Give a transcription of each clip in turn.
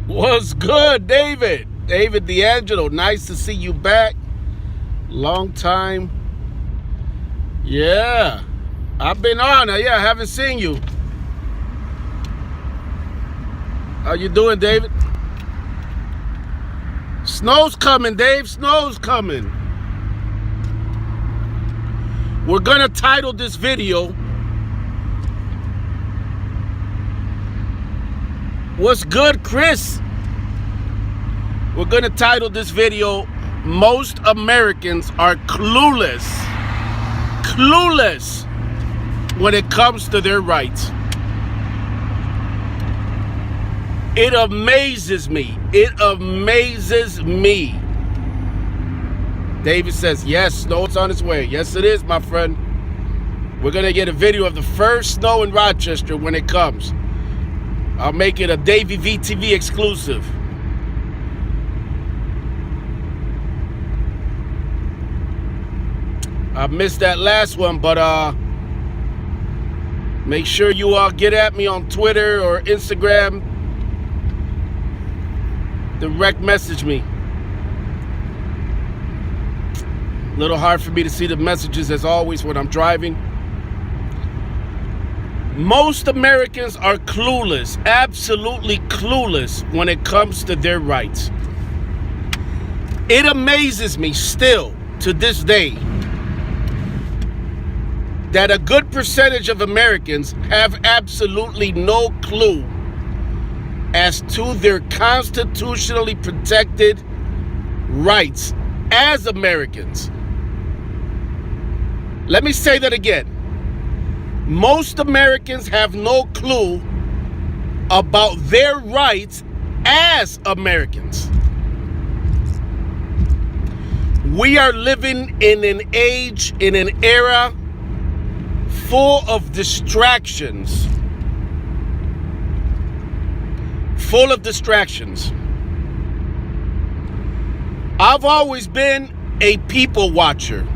What's good, David? David D'Angelo, nice to see you back. Long time. Yeah, I've been on. Yeah, I haven't seen you. How you doing, David? Snow's coming, Dave. Snow's coming. We're gonna title this video, "What's good, Chris?" We're gonna title this video, "Most Americans are clueless when it comes to their rights." It amazes me. It amazes me. David says, yes, snow's on its way. Yes, it is, my friend. We're going to get a video of the first snow in Rochester when it comes. I'll make it a Davy VTV exclusive. I missed that last one, but make sure you all get at me on Twitter or Instagram. Direct message me. A little hard for me to see the messages as always when I'm driving. Most Americans are clueless, absolutely clueless when it comes to their rights. It amazes me still to this day that a good percentage of Americans have absolutely no clue as to their constitutionally protected rights as Americans. Let me say that again. Most Americans have no clue about their rights as Americans. We are living in an age, in an era full of distractions. Full of distractions. I've always been a people watcher.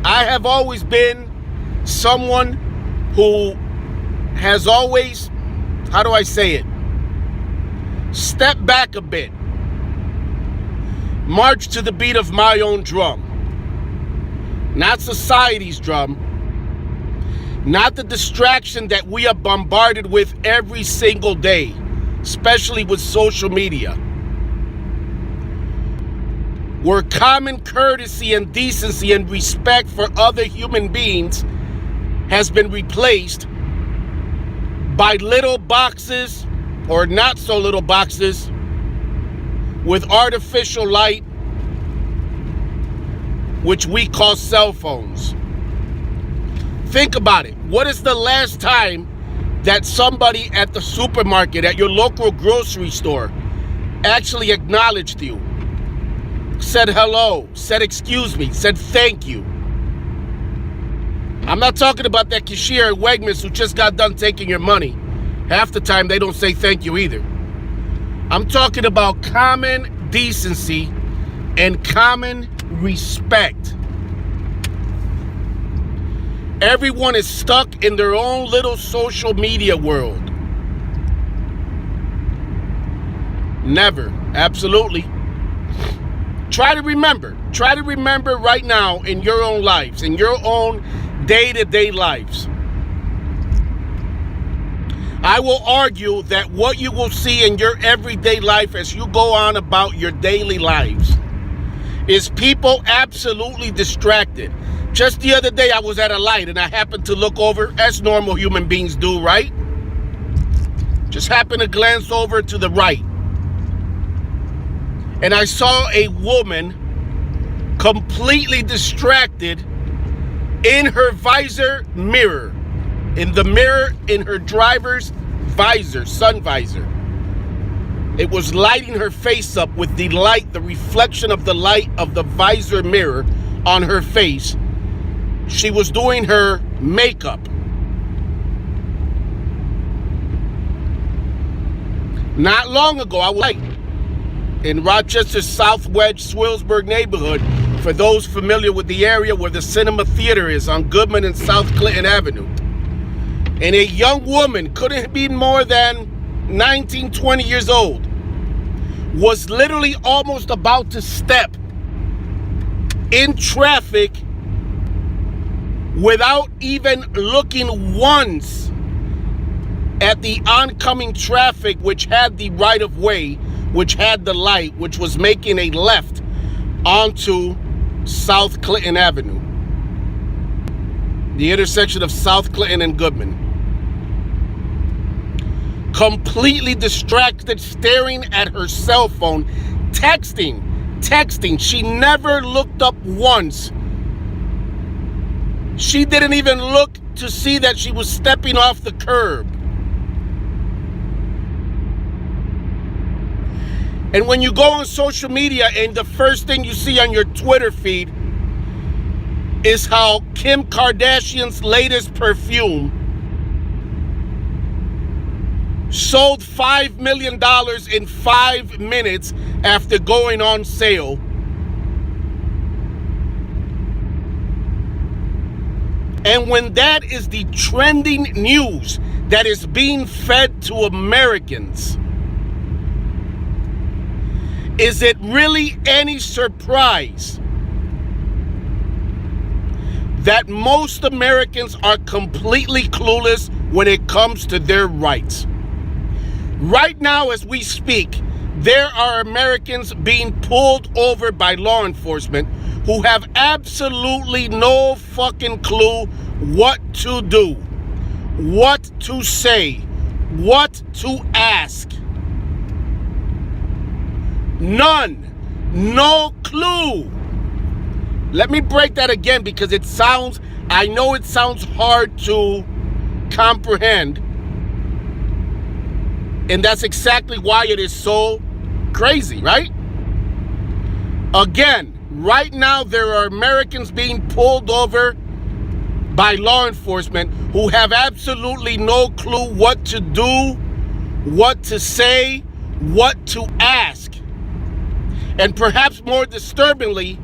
I have always been someone who has always, how do I say it? Step back a bit. March to the beat of my own drum. Not society's drum. Not the distraction that we are bombarded with every single day, especially with social media, where common courtesy and decency and respect for other human beings has been replaced by little boxes or not so little boxes with artificial light, which we call cell phones. Think about it. What is the last time that somebody at the supermarket, at your local grocery store, actually acknowledged you? Said hello, said excuse me, said thank you. I'm not talking about that cashier at Wegmans who just got done taking your money. Half the time they don't say thank you either. I'm talking about common decency and common respect. Everyone is stuck in their own little social media world. Never, absolutely. Try to remember right now in your own lives, in your own day-to-day lives. I will argue that what you will see in your everyday life as you go on about your daily lives is people absolutely distracted. Just the other day I was at a light and I happened to look over, as normal human beings do, right? Just happened to glance over to the right. And I saw a woman completely distracted in her visor mirror. In the mirror in her driver's visor, sun visor. It was lighting her face up with the light, the reflection of the light of the visor mirror on her face. She was doing her makeup. Not long ago, I was in Rochester's South Wedge, Swillsburg neighborhood, for those familiar with the area where the Cinema Theater is on Goodman and South Clinton Avenue. And a young woman, couldn't be more than 19, 20 years old, was literally almost about to step in traffic without even looking once at the oncoming traffic, which had the right of way, which had the light, which was making a left onto South Clinton Avenue, the intersection of South Clinton and Goodman. Completely distracted, staring at her cell phone, texting. She never looked up once. She didn't even look to see that she was stepping off the curb. And when you go on social media and the first thing you see on your Twitter feed is how Kim Kardashian's latest perfume sold $5 million in 5 minutes after going on sale. And when that is the trending news that is being fed to Americans, is it really any surprise that most Americans are completely clueless when it comes to their rights? Right now, as we speak, there are Americans being pulled over by law enforcement who have absolutely no fucking clue what to do, what to say, what to ask. None. No clue. Let me break that again because I know it sounds hard to comprehend. And that's exactly why it is so crazy, right? Again, right now there are Americans being pulled over by law enforcement who have absolutely no clue what to do, what to say, what to ask. And perhaps more disturbingly,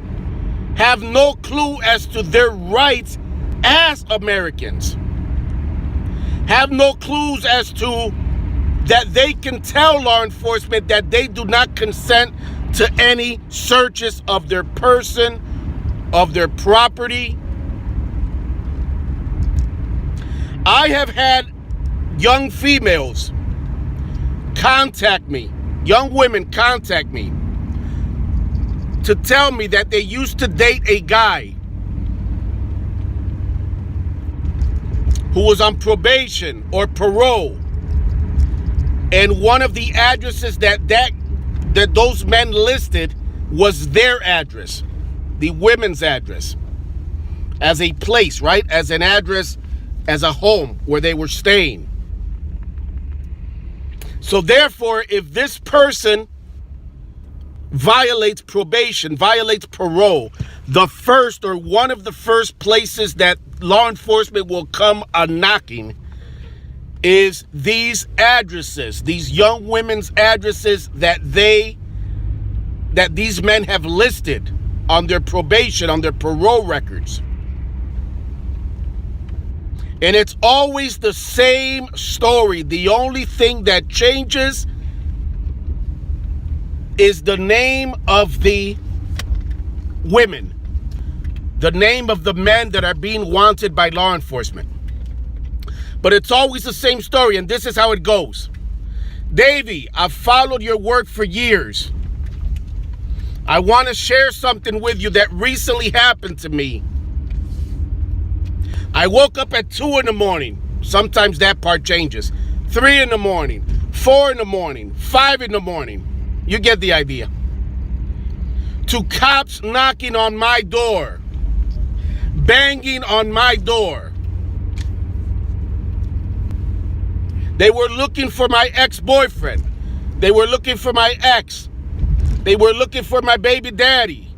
have no clue as to their rights as Americans. Have no clues as to that they can tell law enforcement that they do not consent to any searches of their person, of their property. I have had young females contact me, young women contact me, to tell me that they used to date a guy who was on probation or parole, and one of the addresses that those men listed was their address, the women's address, as a place, right? As an address, as a home where they were staying. So therefore, if this person violates probation, violates parole, the first or one of the first places that law enforcement will come a-knocking is these addresses, these young women's addresses that these men have listed on their probation, on their parole records. And it's always the same story. The only thing that changes is the name of the women, the name of the men that are being wanted by law enforcement. But it's always the same story, and this is how it goes. Davy, I've followed your work for years. I want to share something with you that recently happened to me. I woke up at 2 in the morning. Sometimes that part changes. 3 in the morning, 4 in the morning, 5 in the morning. You get the idea. To cops knocking on my door, banging on my door. They were looking for my ex-boyfriend. They were looking for my ex. They were looking for my baby daddy.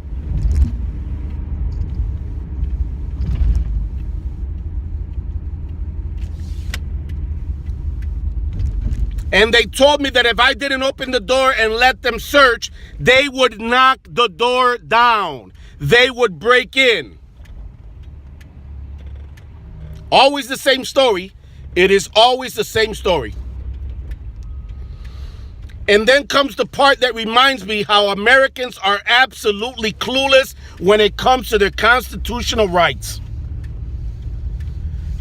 And they told me that if I didn't open the door and let them search, they would knock the door down. They would break in. Always the same story. It is always the same story. And then comes the part that reminds me how Americans are absolutely clueless when it comes to their constitutional rights.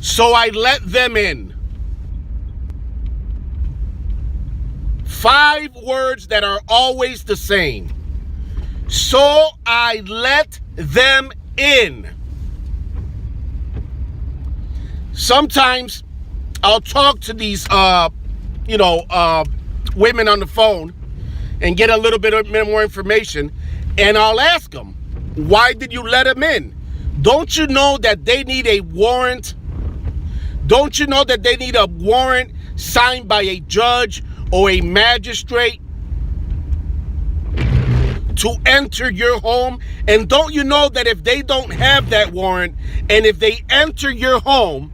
So I let them in. 5 words that are always the same. So I let them in. Sometimes I'll talk to these, women on the phone and get a little bit more information, and I'll ask them, why did you let them in? Don't you know that they need a warrant? Don't you know that they need a warrant signed by a judge or a magistrate to enter your home? And don't you know that if they don't have that warrant and if they enter your home,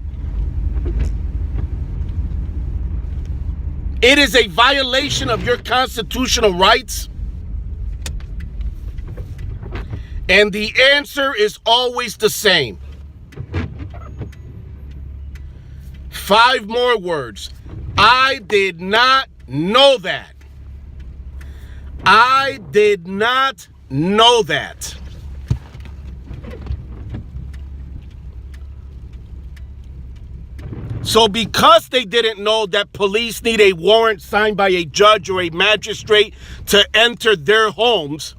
it is a violation of your constitutional rights? And the answer is always the same. 5 more words. I did not know that. I did not know that. So because they didn't know that police need a warrant signed by a judge or a magistrate to enter their homes,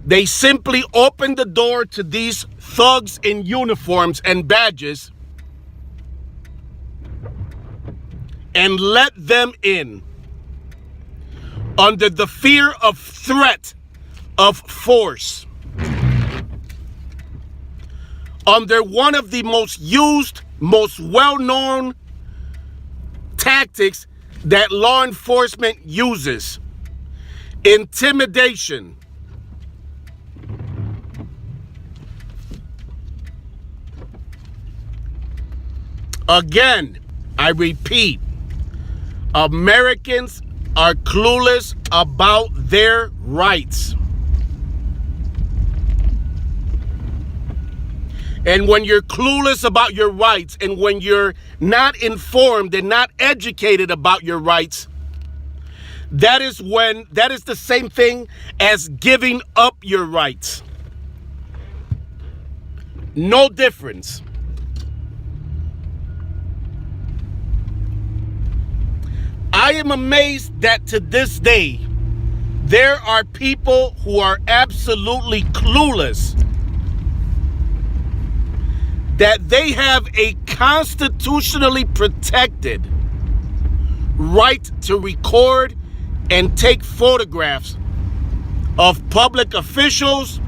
they simply opened the door to these thugs in uniforms and badges and let them in under the fear of threat of force, under one of the most used, most well-known tactics that law enforcement uses: intimidation. Again, I repeat, Americans are clueless about their rights. And when you're clueless about your rights, and when you're not informed and not educated about your rights, that is the same thing as giving up your rights. No difference. I am amazed that to this day, there are people who are absolutely clueless that they have a constitutionally protected right to record and take photographs of public officials,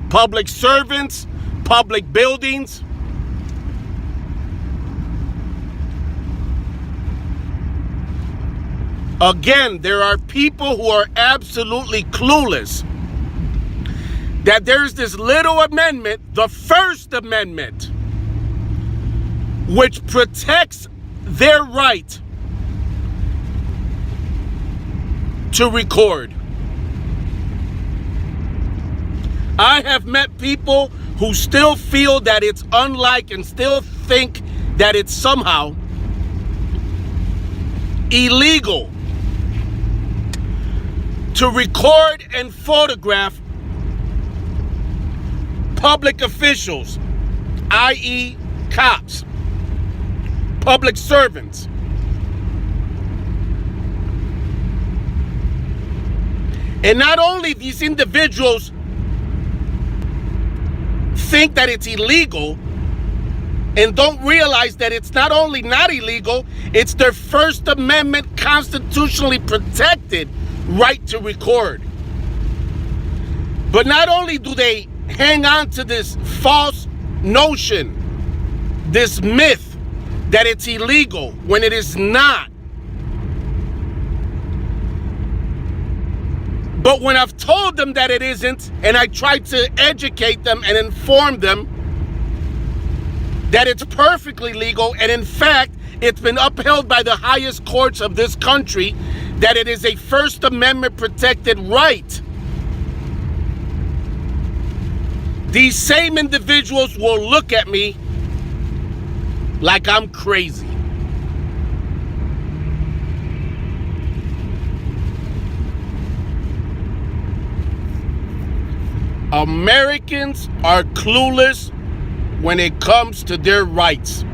public servants, public buildings. Again, there are people who are absolutely clueless that there's this little amendment, the First Amendment, which protects their right to record. I have met people who still feel that it's unlike and still think that it's somehow illegal to record and photograph public officials, i.e. cops, public servants. And not only these individuals think that it's illegal and don't realize that it's not only not illegal, it's their First Amendment constitutionally protected right to record. But not only do they hang on to this false notion, this myth that it's illegal when it is not. But when I've told them that it isn't, and I try to educate them and inform them that it's perfectly legal, and in fact, it's been upheld by the highest courts of this country, that it is a First Amendment protected right, these same individuals will look at me like I'm crazy. Americans are clueless when it comes to their rights.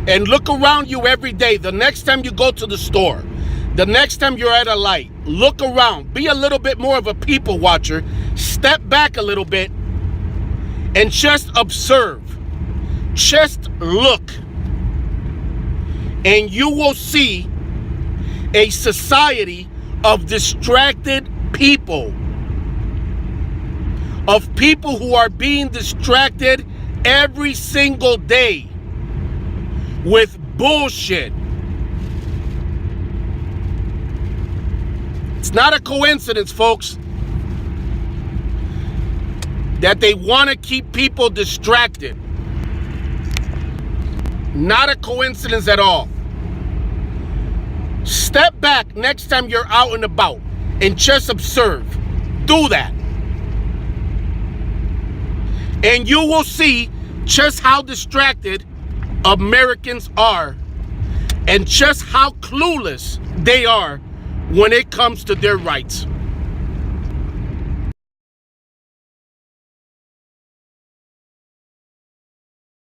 And look around you every day. The next time you go to the store, the next time you're at a light, look around. Be a little bit more of a people watcher. Step back a little bit and just observe. Just look. And you will see a society of distracted people. Of people who are being distracted every single day with bullshit. It's not a coincidence, folks, that they want to keep people distracted. Not a coincidence at all. Step back next time you're out and about and just observe. Do that. And you will see just how distracted Americans are and just how clueless they are when it comes to their rights.